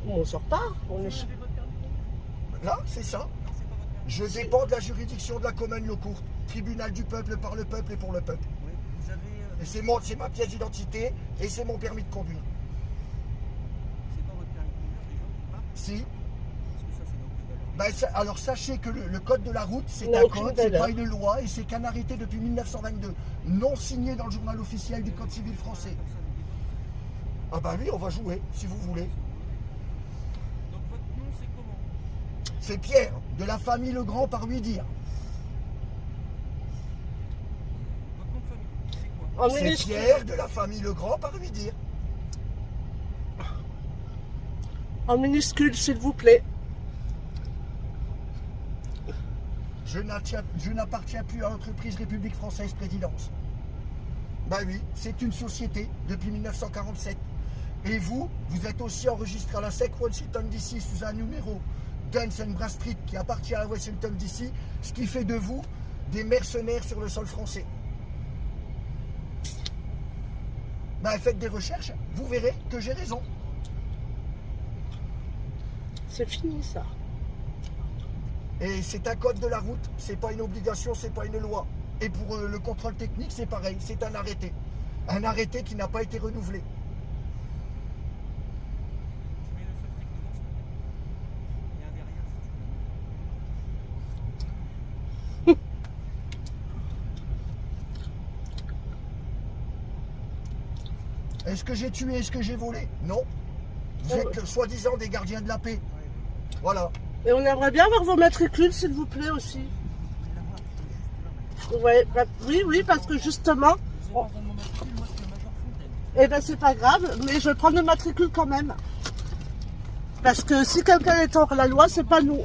On sort pas. On est... Là, c'est ça. Je dépends de la juridiction de la commune locale, tribunal du peuple, par le peuple et pour le peuple. Oui, vous avez... Et c'est ma pièce d'identité et c'est mon permis de conduire. C'est pas votre permis de conduire déjà, pas? Si. Parce que ça, c'est nos valeurs. Ben, alors sachez que le code de la route, c'est n'a un aucune code, c'est valeur. pas une loi et c'est qu'un arrêté depuis 1922, non signé dans le journal officiel du Code civil français. Ah bah oui, on va jouer, si vous voulez. Donc votre nom, c'est comment? C'est Pierre, de la famille Legrand par lui dire. Votre nom de famille, c'est quoi? En C'est minuscule. Pierre, de la famille Legrand par lui dire. En minuscule, s'il vous plaît. Je n'appartiens plus à l'entreprise République Française Présidence. Bah oui, c'est une société depuis 1947. Et vous êtes aussi enregistré à la SEC Washington DC sous un numéro Duns & Bradstreet qui appartient à Washington DC, ce qui fait de vous des mercenaires sur le sol français. Bah faites des recherches, vous verrez que j'ai raison. C'est fini ça. Et c'est un code de la route, c'est pas une obligation, c'est pas une loi. Et pour le contrôle technique, c'est pareil, c'est un arrêté. Un arrêté qui n'a pas été renouvelé. Tu mets le seul truc devant, s'il te plaît. Il y a un derrière, si tu veux. Est-ce que j'ai tué, est-ce que j'ai volé? Non. Vous êtes soi-disant des gardiens de la paix. Voilà. Et on aimerait bien avoir vos matricules, s'il vous plaît, aussi. Ouais, bah, oui, parce que justement, Vous avez besoin de mon matricule, moi c'est le Major Fontaine. eh ben c'est pas grave, mais je vais prendre le matricule quand même. Parce que si quelqu'un est hors la loi, c'est pas nous.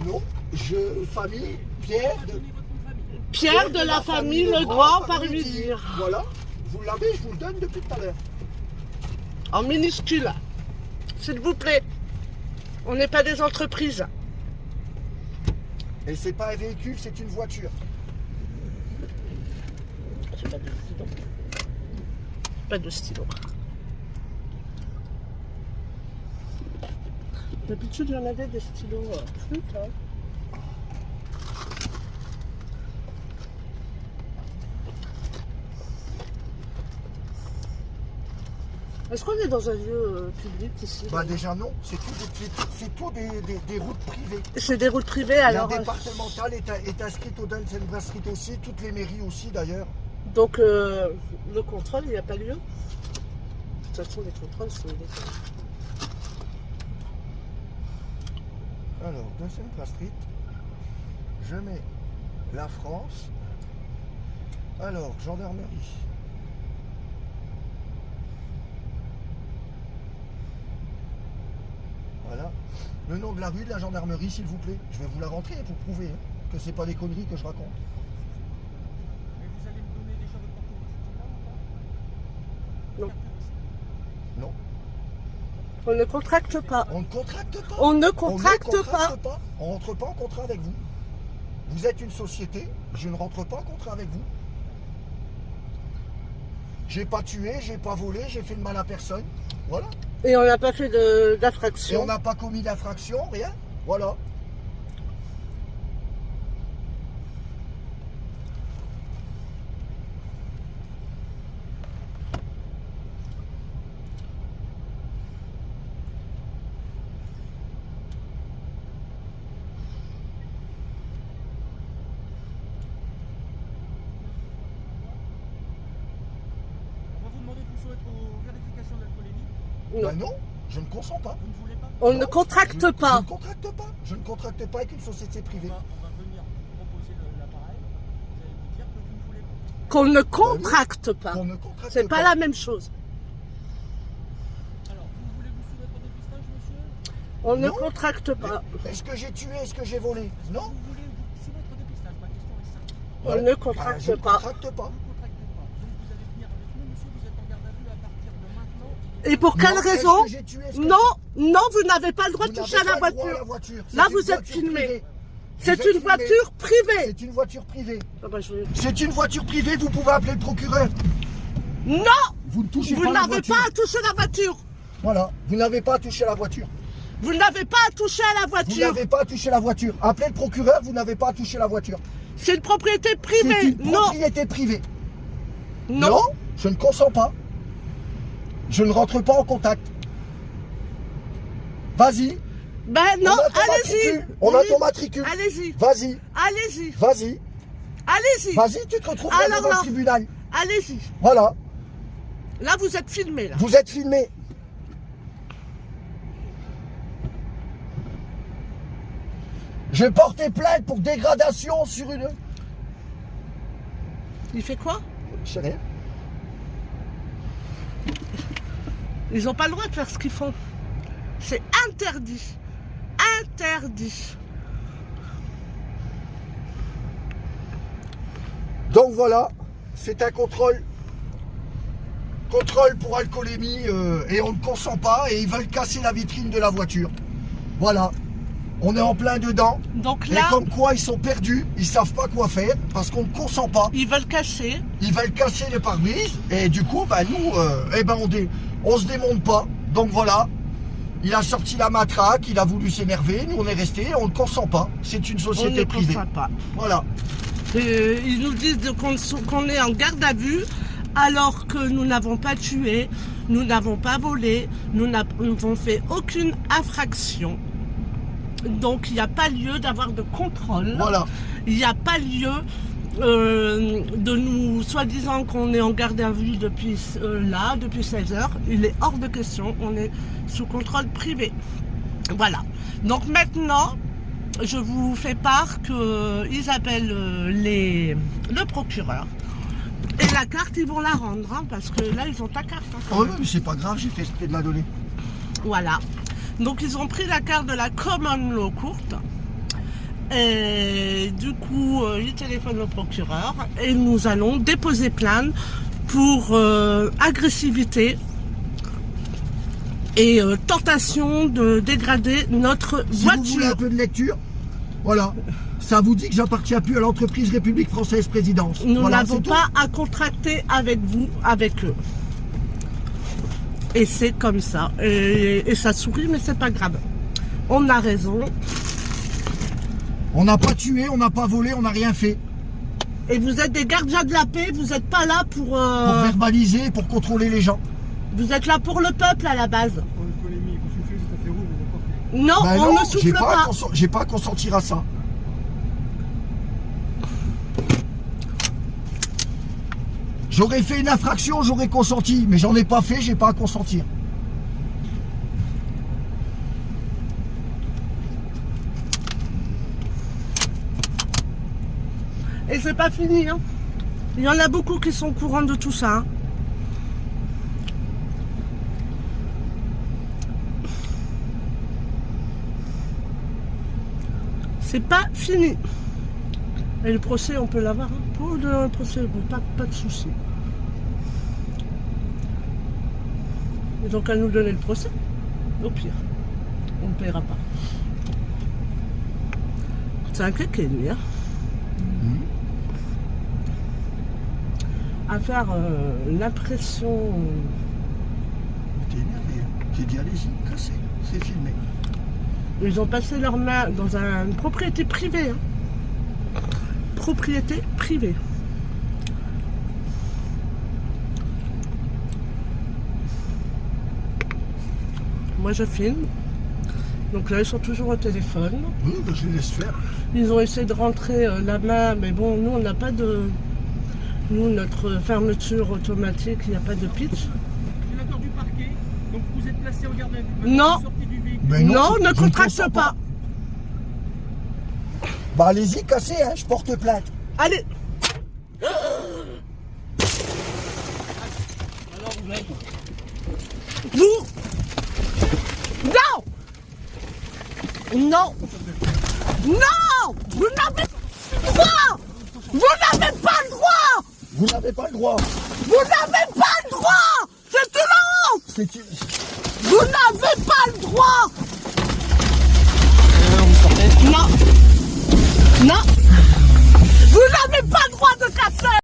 Non. Famille, Pierre de... Pierre de la famille Legrand par lui dire. Voilà. Vous l'avez, je vous le donne depuis tout à l'heure. En minuscule, s'il vous plaît. On n'est pas des entreprises. Et c'est pas un véhicule, c'est une voiture. J'ai pas de stylo. Pas de stylo. D'habitude, il y en avait des stylos flûte, hein. Est-ce qu'on est dans un lieu public ici? Bah déjà non, c'est tout des routes privées. C'est des routes privées, alors. La départementale est inscrite au Duns & Bradstreet aussi, toutes les mairies aussi d'ailleurs. Donc, le contrôle, il n'y a pas lieu. De toute façon, les contrôles, c'est illégal. Alors, Duns & Bradstreet, je mets la France. Alors, gendarmerie. Voilà. Le nom de la rue de la gendarmerie, s'il vous plaît. Je vais vous la rentrer pour prouver hein, que c'est pas des conneries que je raconte. Mais vous allez me donner déjà votre carte ou Non. Non. On ne contracte pas. On ne contracte pas. On ne On contracte ne pas. contracte pas. On ne rentre pas en contrat avec vous. Vous êtes une société, je ne rentre pas en contrat avec vous. J'ai pas tué, j'ai pas volé, j'ai fait de mal à personne. Voilà. Et on n'a pas fait Et d'infraction. on n'a pas commis d'infraction, rien. Voilà. On va vous demander de soumettre aux vérifications d'alcoolémie. Non. Ben non, je ne consens pas. Vous ne voulez pas? On Non, ne contracte Je pas. ne contracte pas. Je ne contracte pas avec une société privée. On va venir vous proposer l'appareil. Vous allez nous dire que vous ne voulez pas. Qu'on ne contracte pas. Qu'on ne contracte C'est pas la même chose. Alors, vous voulez vous soumettre au dépistage, monsieur? On ne Non. contracte pas. Est-ce que j'ai tué, est-ce que j'ai volé? Non. Vous voulez vous soumettre au dépistage? Ma question est simple. On Voilà. ne Ah, contracte je ne pas. contracte pas. Vous ne contractez pas. Donc vous allez venir avec nous, monsieur. Vous êtes en garde à vue à partir de maintenant. Et pour quelle Non, raison? est-ce que j'ai tué, est-ce que Non, non, vous n'avez pas le droit Vous de toucher n'avez à la pas le droit à voiture. C'est Là, une vous êtes voiture filmé. privée. C'est Vous êtes une filmé. voiture privée. C'est une voiture privée. Ah bah, je vais- C'est une voiture privée, vous pouvez appeler le procureur. Non, vous ne touchez Vous pas la n'avez voiture. pas à toucher la voiture. Voilà, vous n'avez pas à toucher la voiture. Vous n'avez pas à toucher à la Vous voiture. n'avez pas à toucher la voiture. Appelez le procureur, vous n'avez pas à toucher la voiture. C'est une propriété C'est privée. une Non. propriété privée. Non. Je ne consens pas. Je ne rentre pas en contact. Vas-y. Ben non, On a ton allez-y. matricule. On a Oui. ton matricule. Allez-y. Vas-y. Allez-y. Vas-y. Allez-y. Vas-y, tu te retrouves Alors devant là. le tribunal. Allez-y. Voilà. Là, vous êtes filmé, là. Vous êtes filmé. Je portais plainte pour dégradation sur une... Il fait quoi? Je sais rien. Ils n'ont pas le droit de faire ce qu'ils font. C'est interdit. Interdit. Donc voilà, c'est un contrôle. Contrôle pour alcoolémie et on ne consent pas et ils veulent casser la vitrine de la voiture. Voilà. On est en plein dedans. Donc Et là, comme quoi ils sont perdus, ils savent pas quoi faire parce qu'on ne consent pas. ils veulent cacher. Ils veulent casser les pare-brises et du coup, bah, nous, on se démonte pas. Donc voilà, il a sorti la matraque, il a voulu s'énerver, nous on est restés, on ne consent pas. C'est une On ne société privée. consent pas. Voilà. Ils nous disent qu'on est en garde à vue alors que nous n'avons pas tué, nous n'avons pas volé, nous n'avons fait aucune infraction. Donc il n'y a pas lieu d'avoir de contrôle. Voilà. Il n'y a pas lieu de nous, soi-disant qu'on est en garde à vue depuis depuis 16 heures. Il est hors de question, on est sous contrôle privé. Voilà. Donc maintenant, je vous fais part qu'ils appellent le procureur. Et la carte, ils vont la rendre, hein, parce que là, ils ont ta carte. Hein, quand Oh, même. mais c'est pas grave, j'ai fait exprès de la donner. Voilà. Donc, ils ont pris la carte de la Common Law Court. Et du coup, ils téléphonent au procureur. Et nous allons déposer plainte pour agressivité et tentation de dégrader notre Si vous voulez voiture. un peu de lecture, voilà. Ça vous dit que j'appartiens plus à l'entreprise République Française Présidence. Nous Voilà, n'avons c'est tout. pas à contracter avec vous, avec eux. Et c'est comme ça. Et ça sourit, mais c'est pas grave. On a raison. On n'a pas tué, on n'a pas volé, on n'a rien fait. Et vous êtes des gardiens de la paix, vous n'êtes pas là pour... Pour verbaliser, pour contrôler les gens. Vous êtes là pour le peuple à la base. Pour une polémique, vous soufflez, vous tapez rouge, vous n'avez pas fait. Non, Ben on non, ne souffle pas. j'ai pas à consentir à ça. J'aurais fait une infraction, j'aurais consenti, mais j'en ai pas fait, j'ai pas à consentir. Et c'est pas fini. Hein. Il y en a beaucoup qui sont au courant de tout ça. Hein. C'est pas fini. Et le procès, on peut l'avoir. Hein. Pour le procès, bon, pas de souci. Ils ont qu'à nous donner le procès. Au pire, on ne paiera pas. C'est un kéké, lui. Hein. À faire l'impression. T'es énervé. J'ai dit allez-y, cassez, c'est filmé. Ils ont passé leurs mains dans une propriété privée. Hein. Propriété privée. Moi je filme. Donc là ils sont toujours au téléphone. Oui, ben, je les laisse faire. Ils ont essayé de rentrer la main, mais bon, nous on n'a pas de... Nous, notre fermeture automatique, il n'y a pas de pitch. J'ai l'accord du parquet, donc vous êtes placé en garde à vue. Non. Vous sortez du véhicule. Mais Non, je ne contracte consens pas. Bah allez-y, cassez, hein, je porte plainte. Allez. Vous. Non. Non. Non. Vous n'avez pas le droit. Vous n'avez pas le droit. Vous n'avez pas le droit. Vous n'avez pas le droit. C'est une honte. C'est une... Vous n'avez pas le droit. Non. Non. Vous n'avez pas le droit de casser.